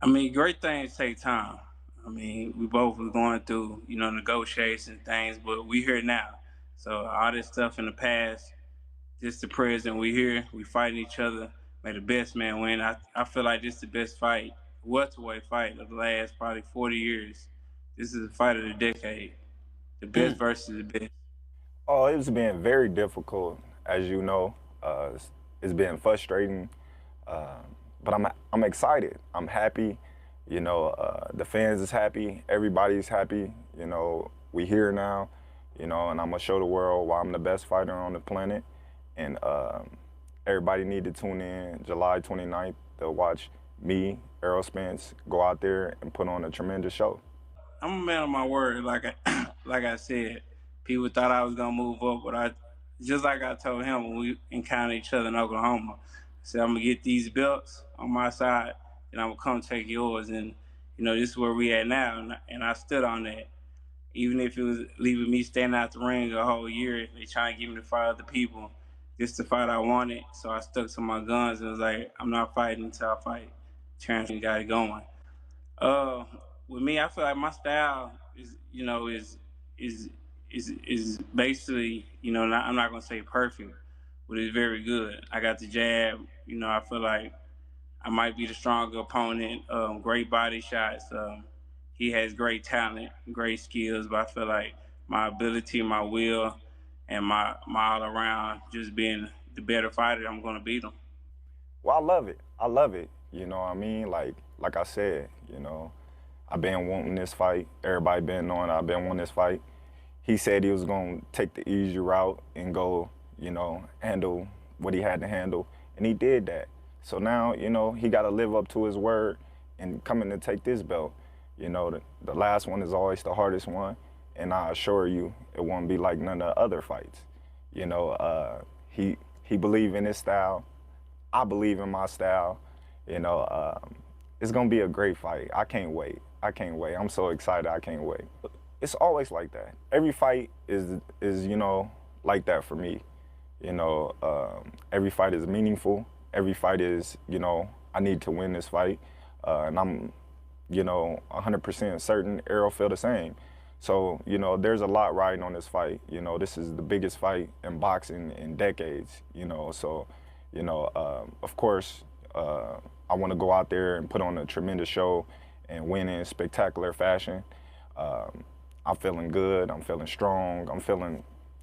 I mean, great things take time. I mean, we both was going through, negotiations and things, but we here now. So all this stuff in the past, just the present, we here, we fighting each other. May the best man win. I feel like this is the best fight, welterweight fight of the last probably 40 years. This is the fight of the decade. The best Mm. versus the best. Oh, it's been very difficult, as you know. It's been frustrating, uh, but I'm excited. I'm happy. The fans is happy. Everybody's happy. We here now. And I'm gonna show the world why I'm the best fighter on the planet. And everybody need to tune in July 29th to watch me, Errol Spence, go out there and put on a tremendous show. I'm a man of my word. Like I said, people thought I was gonna move up, but I just like I told him when we encountered each other in Oklahoma. I said I'm gonna get these belts on my side, and I'm gonna come take yours. And this is where we at now, and I stood on that. Even if it was leaving me standing out the ring a whole year, they trying to get me to fight other people. This the fight I wanted, so I stuck to my guns and was like, I'm not fighting until I fight Terence and got it going. Uh, with me, I feel like my style is is basically I'm not gonna say perfect, but it's very good. I got the jab. I feel like I might be the stronger opponent. Great body shots. He has great talent, great skills, but I feel like my ability, my will, and my all around just being the better fighter, I'm gonna beat him. Well, I love it. I love it. You know what I mean? Like I said, I've been wanting this fight. Everybody been knowing I've been wanting this fight. He said he was gonna take the easy route and go, handle what he had to handle, and he did that. So now, he got to live up to his word and coming to take this belt. The last one is always the hardest one, and I assure you, it won't be like none of the other fights. He believe in his style. I believe in my style. You know, it's gonna be a great fight. I can't wait. I can't wait. I'm so excited. I can't wait. It's always like that. Every fight is like that for me. Every fight is meaningful. Every fight is I need to win this fight, and I'm 100% certain Errol feel the same. So there's a lot riding on this fight. This is the biggest fight in boxing in decades. So of course, I want to go out there and put on a tremendous show and win in spectacular fashion. Um, I'm feeling good. I'm feeling strong.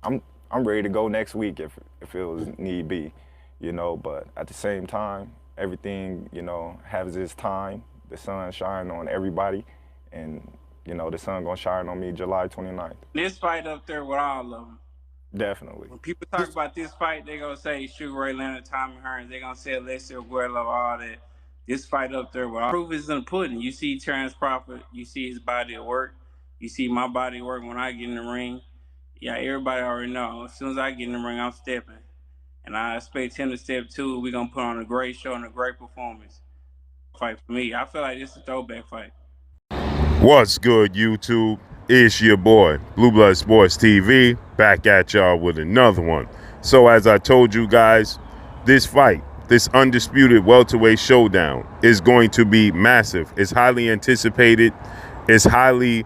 I'm I'm ready to go next week if it was need be. But at the same time, everything has its time. The sun shine on everybody, and the sun gonna shine on me July 29th. This fight up there with all of them. Definitely. When people talk about this fight, they gonna say Sugar Ray Leonard, Tommy Hearns. They gonna say Alessio Guerrero, all that. This fight up there, well, proof is in the pudding. You see Terence Crawford, you see his body of work, you see my body of work when I get in the ring. Yeah, everybody already know. As soon as I get in the ring, I'm stepping, and I expect him to step too. We gonna put on a great show and a great performance. Fight for me. I feel like this is a throwback fight. What's good, YouTube? It's your boy, Blue Blood Sports TV, back at y'all with another one. So, as I told you guys, this fight, this undisputed welterweight showdown, is going to be massive. It's highly anticipated, it's highly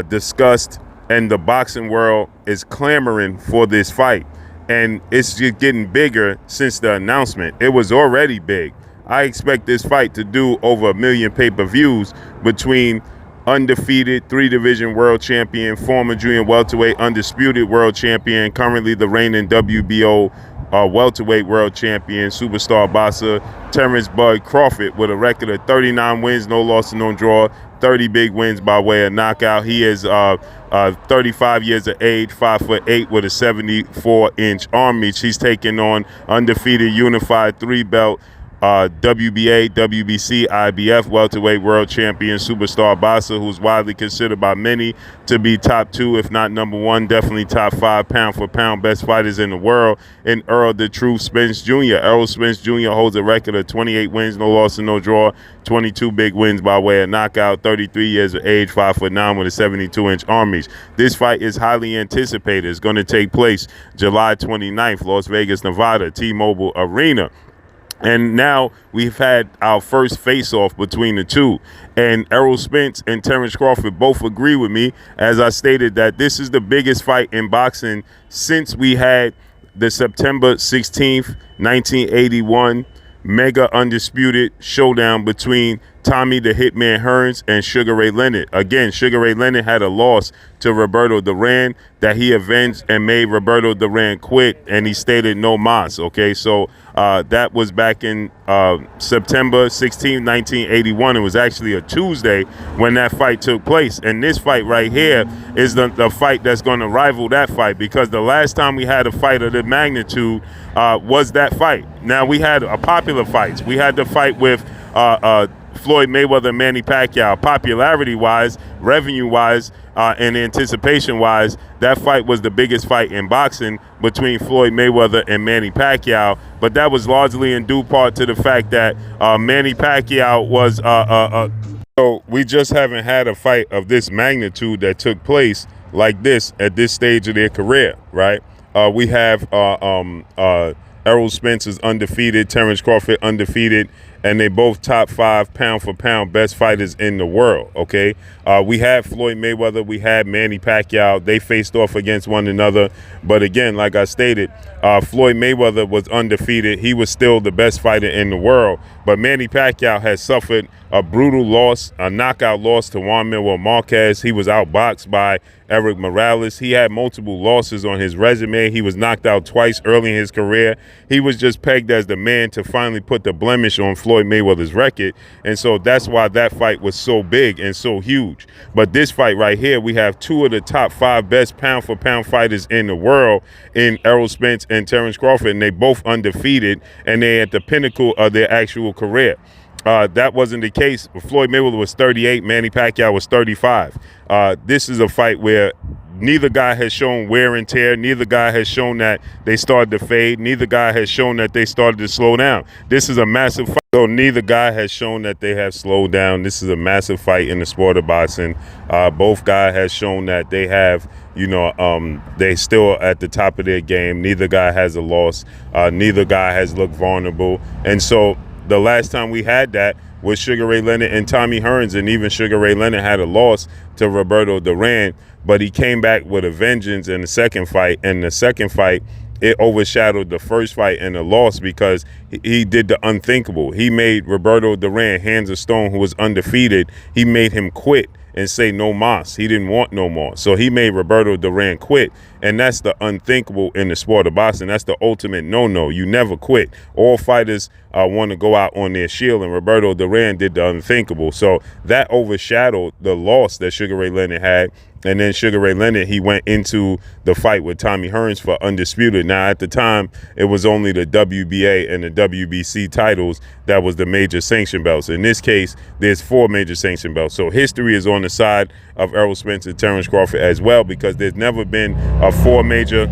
discussed, and the boxing world is clamoring for this fight. And it's just getting bigger since the announcement. It was already big. I expect this fight to do over 1 million pay-per-views between undefeated three-division world champion, former junior welterweight, undisputed world champion, currently the reigning WBO welterweight world champion, superstar boxer, Terence Bud Crawford, with a record of 39 wins, no loss and no draw, 30 big wins by way of knockout. He is 35 years of age, 5'8", with a 74-inch arm reach. He's taking on undefeated unified three-belt WBA, WBC, IBF welterweight world champion superstar boxer, who's widely considered by many to be top two, if not number one, definitely top five pound for pound best fighters in the world, and Errol the True Spence Jr. Errol Spence Jr. holds a record of 28 wins, no loss and no draw, 22 big wins by way of knockout, 33 years of age, 5'9", with a 72-inch arm reach. This fight is highly anticipated. It's going to take place July 29th, Las Vegas, Nevada, T-Mobile Arena. And now we've had our first face-off between the two. And Errol Spence and Terence Crawford both agree with me, as I stated, that this is the biggest fight in boxing since we had the September 16th, 1981 mega undisputed showdown between Tommy the Hitman Hearns and Sugar Ray Leonard. Again, Sugar Ray Leonard had a loss to Roberto Duran that he avenged and made Roberto Duran quit, and he stated no mas. Okay, so that was back in September 16, 1981. It was actually a Tuesday when that fight took place. And this fight right here is the fight that's going to rival that fight, because the last time we had a fight of the magnitude was that fight. Now, we had popular fights. We had the fight with Floyd Mayweather and Manny Pacquiao. Popularity-wise, revenue-wise, and anticipation-wise, that fight was the biggest fight in boxing between Floyd Mayweather and Manny Pacquiao. But that was largely in due part to the fact that Manny Pacquiao was so we just haven't had a fight of this magnitude that took place like this at this stage of their career, right? We have Errol Spence is undefeated, Terence Crawford undefeated, and they both top 5 pound for pound best fighters in the world, okay? We had Floyd Mayweather, we had Manny Pacquiao. They faced off against one another. But again, like I stated, Floyd Mayweather was undefeated. He was still the best fighter in the world. But Manny Pacquiao has suffered a brutal loss, a knockout loss to Juan Manuel Marquez. He was outboxed by Eric Morales. He had multiple losses on his resume. He was knocked out twice early in his career. He was just pegged as the man to finally put the blemish on Floyd Mayweather's record. And so that's why that fight was so big and so huge. But this fight right here, we have 2 of the top 5 best pound for pound fighters in the world in Errol Spence and Terence Crawford, and they both undefeated, and they're at the pinnacle of their actual career. That wasn't the case. Floyd Mayweather was 38, Manny Pacquiao was 35. This is a fight where neither guy has shown wear and tear. Neither guy has shown that they started to fade. Neither guy has shown that they started to slow down. This is a massive fight. So neither guy has shown that they have slowed down. This is a massive fight in the sport of boxing. Both guys has shown that they have, they still at the top of their game. Neither guy has a loss. Neither guy has looked vulnerable. And so the last time we had that was Sugar Ray Leonard and Tommy Hearns, and even Sugar Ray Leonard had a loss to Roberto Duran, but he came back with a vengeance in the second fight. And the second fight, it overshadowed the first fight and the loss, because he did the unthinkable. He made Roberto Duran, hands of stone, who was undefeated, he made him quit and say no mas. He didn't want no more. So he made Roberto Duran quit. And that's the unthinkable in the sport of boxing. That's the ultimate no-no. You never quit. All fighters want to go out on their shield, and Roberto Duran did the unthinkable. So that overshadowed the loss that Sugar Ray Leonard had. And then Sugar Ray Leonard, he went into the fight with Tommy Hearns for undisputed. Now, at the time, it was only the WBA and the WBC titles that was the major sanction belts. In this case, there's 4 major sanction belts. So history is on the side of Errol Spence and Terence Crawford as well, because there's never been a 4 major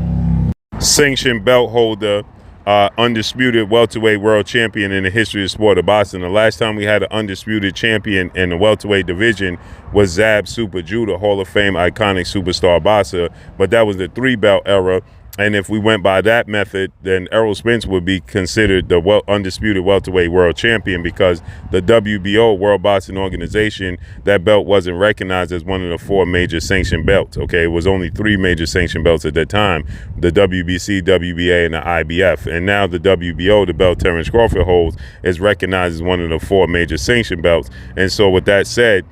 sanction belt holder, undisputed welterweight world champion in the history of sport of boxing. The last time we had an undisputed champion in the welterweight division was Zab Super Judah, Hall of Fame iconic superstar boxer, but that was the 3-belt era. And if we went by that method, then Errol Spence would be considered the undisputed welterweight world champion, because the WBO, World Boxing Organization, that belt wasn't recognized as one of the 4 major sanctioned belts. Okay, it was only 3 major sanctioned belts at that time: the WBC, WBA, and the IBF. And now the WBO, the belt Terence Crawford holds, is recognized as one of the 4 major sanctioned belts. And so with that said,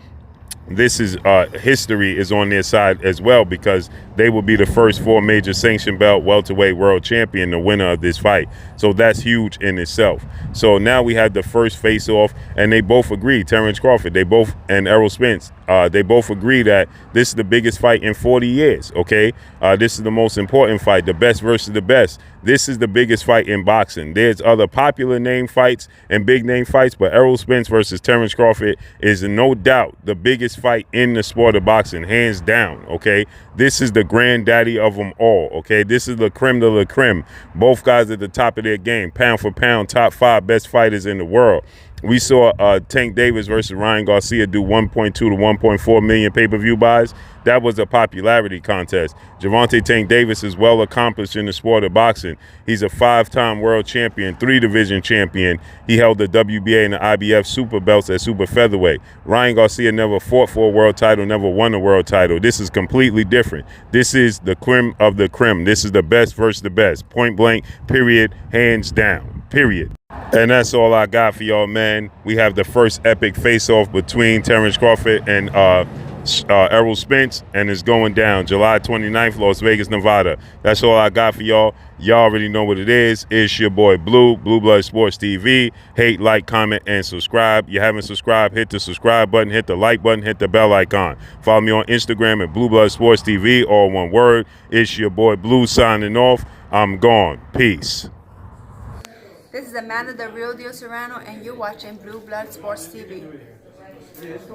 this is history is on their side as well, because they will be the first 4 major sanction belt welterweight world champion, the winner of this fight. So that's huge in itself. So now we have the first face off, and they both agree, Terence Crawford, and Errol Spence, they both agree that this is the biggest fight in 40 years, okay? This is the most important fight, the best versus the best. This is the biggest fight in boxing. There's other popular name fights and big name fights, but Errol Spence versus Terence Crawford is no doubt the biggest fight in the sport of boxing, hands down, okay? This is the granddaddy of them all, okay? This is the creme de la creme. Both guys at the top of their game, pound for pound, top 5 best fighters in the world. We saw Tank Davis versus Ryan Garcia do 1.2 to 1.4 million pay-per-view buys. That was a popularity contest. Gervonta Tank Davis is well accomplished in the sport of boxing. He's a 5-time world champion, 3-division champion. He held the WBA and the IBF super belts at super featherweight. Ryan Garcia never fought for a world title, never won a world title. This is completely different. This is the creme of the creme. This is the best versus the best. Point blank, period, hands down, period. And that's all I got for y'all, man. We have the first epic face-off between Terence Crawford and Errol Spence, and it's going down July 29th, Las Vegas, Nevada. That's all I got for y'all. Y'all already know what it is. It's your boy Blue Blood Sports TV. Hate, like, comment, and subscribe. You haven't subscribed, hit the subscribe button, hit the like button, hit the bell icon. Follow me on Instagram at Blue Blood Sports TV, all one word. It's your boy Blue signing off. I'm gone. Peace. This is Amanda, the real deal Serrano, and you're watching Blue Blood Sports TV.